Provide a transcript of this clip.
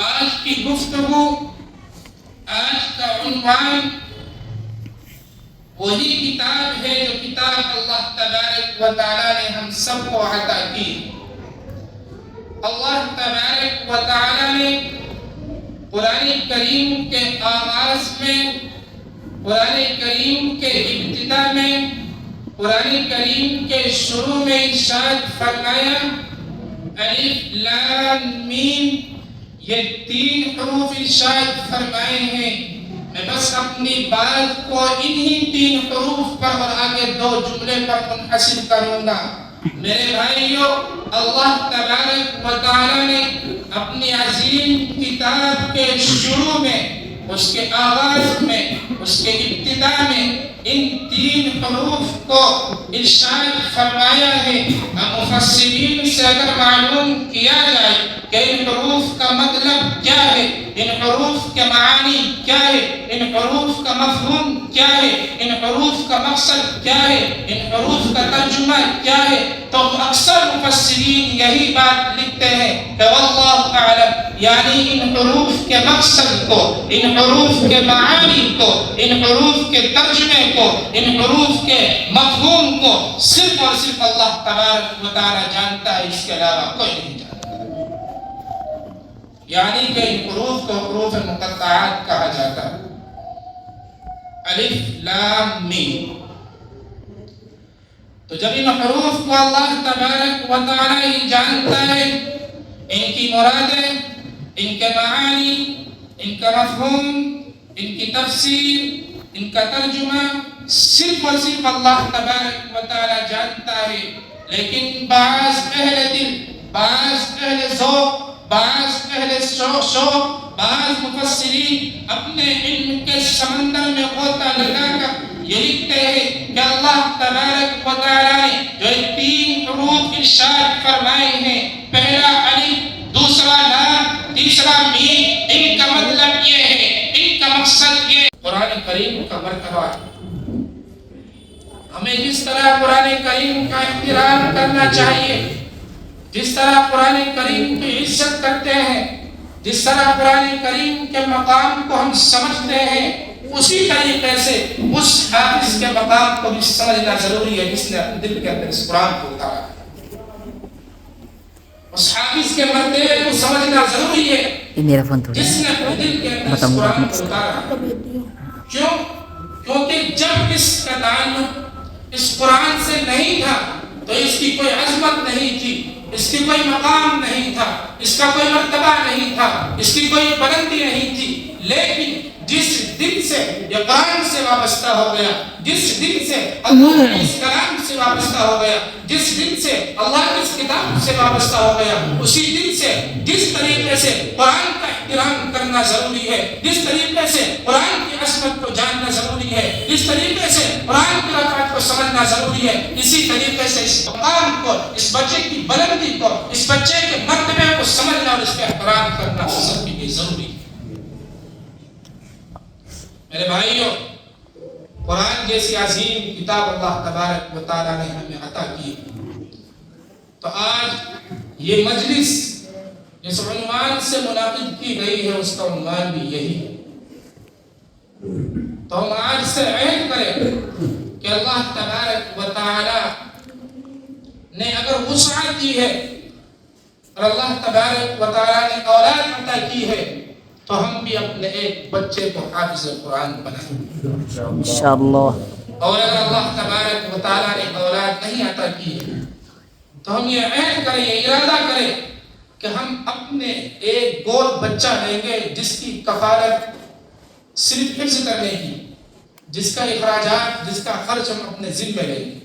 آج کی گفتگو، آج کا عنوان وہی کتاب ہے جو کتاب اللہ تبارک و تعالیٰ نے ہم سب کو عطا کی۔ اللہ تبارک و تعالیٰ نے قرآن کریم کے آغاز میں، قرآن کریم کے ابتدا میں، قرآن کریم کے شروع میں ارشاد فرمایا الف لام میم، یہ 3 حروف ارشاد فرمائے ہیں۔ میں بس اپنی بات کو انہی 3 حروف پر اور آگے 2 جملے پر منحصر کروں گا۔ میرے بھائیو، اللہ تبارک و تعالیٰ نے اپنی عظیم کتاب کے شروع میں، اس کے آغاز میں، اس کے ابتدا میں ان 3 حروف کو ارشاد فرمایا ہے۔ مفسرین سے اگر معلوم کیا جائے کہ ان حروف کا مطلب کیا ہے، ان حروف کے معانی کیا ہے، ان حروف کا مفہوم کیا ہے، ان حروف کا مقصد کیا ہے، ان حروف کا ترجمہ کیا ہے، تو اکثر مفسرین یہی بات لکھتے ہیں کہ واللہ اعلم، یعنی ان حروف کے مقصد کو، ان حروف کے معانی کو، ان حروف کے ترجمے کو، ان حروف کے مفہوم کو صرف اور صرف اللہ تبارک و تعالی جانتا ہے، اس کے علاوہ کوئی نہیں جانتا۔ یعنی کہ ان حروف کو حروف مقطعات کہا جاتا ہے، الف لام میم۔ تو جب ان حروف کو اللہ تبارک و تعالی جانتا ہے، ان کی مرادیں، ان کے معانی، ان کا مفہوم، ان کی تفسیر، ان کا ترجمہ صرف اور صرف اللہ تبارک و تعالی جانتا ہے۔ لیکن بعض اہل دل، بعض اہل ذوق، بعض اہل شوق، بعض مفسرین اپنے علم کے سمندر میں غوطہ لگا کر یہ لکھتے ہیں کہ اللہ تبارک و تعالی نے جو 3 حروف ارشاد فرمائے ہیں، پہلا الف، دوسرا لام، تیسرا میم، ان کا مطلب یہ ہے، ان کا مقصد یہ قرآن کریم کا مرتبہ ہے۔ ہمیں جس طرح قرآن کریم کا احترام کرنا چاہیے، جس طرح قرآن کریم کی عزت کرتے ہیں، جس طرح قرآن کریم کے مقام کو ہم سمجھتے ہیں، اسی طریقے سے اس حافظ کے مقام کو بھی سمجھنا ضروری ہے جس نے اپنے دل کے اندر اس قرآن کو اتارا ہے۔ اس حافظ کے مرتبے کو سمجھنا ضروری ہے جس نے اپنے دل کے اندر اس قرآن کو اتارا ہے۔ کیوں؟ کیونکہ جب اس کا تعلق اس قرآن سے نہیں تھا تو اس کی کوئی عظمت نہیں تھی، اس کی کوئی مقام نہیں تھا، اس کا کوئی مرتبہ نہیں تھا، اس کی کوئی بلندی نہیں تھی۔ لیکن جس دن سے یہ قرآن سے وابستہ ہو گیا، جس دن سے اللہ کے اس کلام سے وابستہ ہو گیا، جس دن سے اللہ کی اس کتاب سے وابستہ ہو گیا، اسی دن سے جس طریقے سے قرآن کا احترام کرنا ضروری ہے، جس طریقے سے قرآن کی عظمت کو جاننا ضروری ہے، جس طریقے سے قرآن کی رفعت کو سمجھنا ضروری ہے، اسی طریقے سے اس مقام کو، اس بچے کی بلندی کو، اس بچے کے مرتبے کو سمجھنا اور اس کا احترام کرنا سب کے لیے ضروری ہے۔ میرے بھائیوں، قرآن جیسی عظیم کتاب اللہ تبارک و تعالیٰ نے ہمیں عطا کی، تو آج یہ مجلس جس عنوان سے منعقد کی گئی ہے اس کا عنوان بھی یہی ہے۔ تو ہم آج سے عہد کریں کہ اللہ تبارک و تعالیٰ نے اگر وسعت دی ہے اور اللہ تبارک و تعالیٰ نے اولاد عطا کی ہے تو ہم بھی اپنے ایک بچے کو حافظ قرآن بنائیں انشاءاللہ۔ اور اگر اللہ تبارک و تعالیٰ نے اولاد نہیں عطا کی تو ہم یہ عہد کریں، یہ ارادہ کریں کہ ہم اپنے ایک گول بچہ لیں گے جس کی کفالت صرف حفظ کرنے کی، جس کا اخراجات، جس کا خرچ ہم اپنے ذمہ لیں گے۔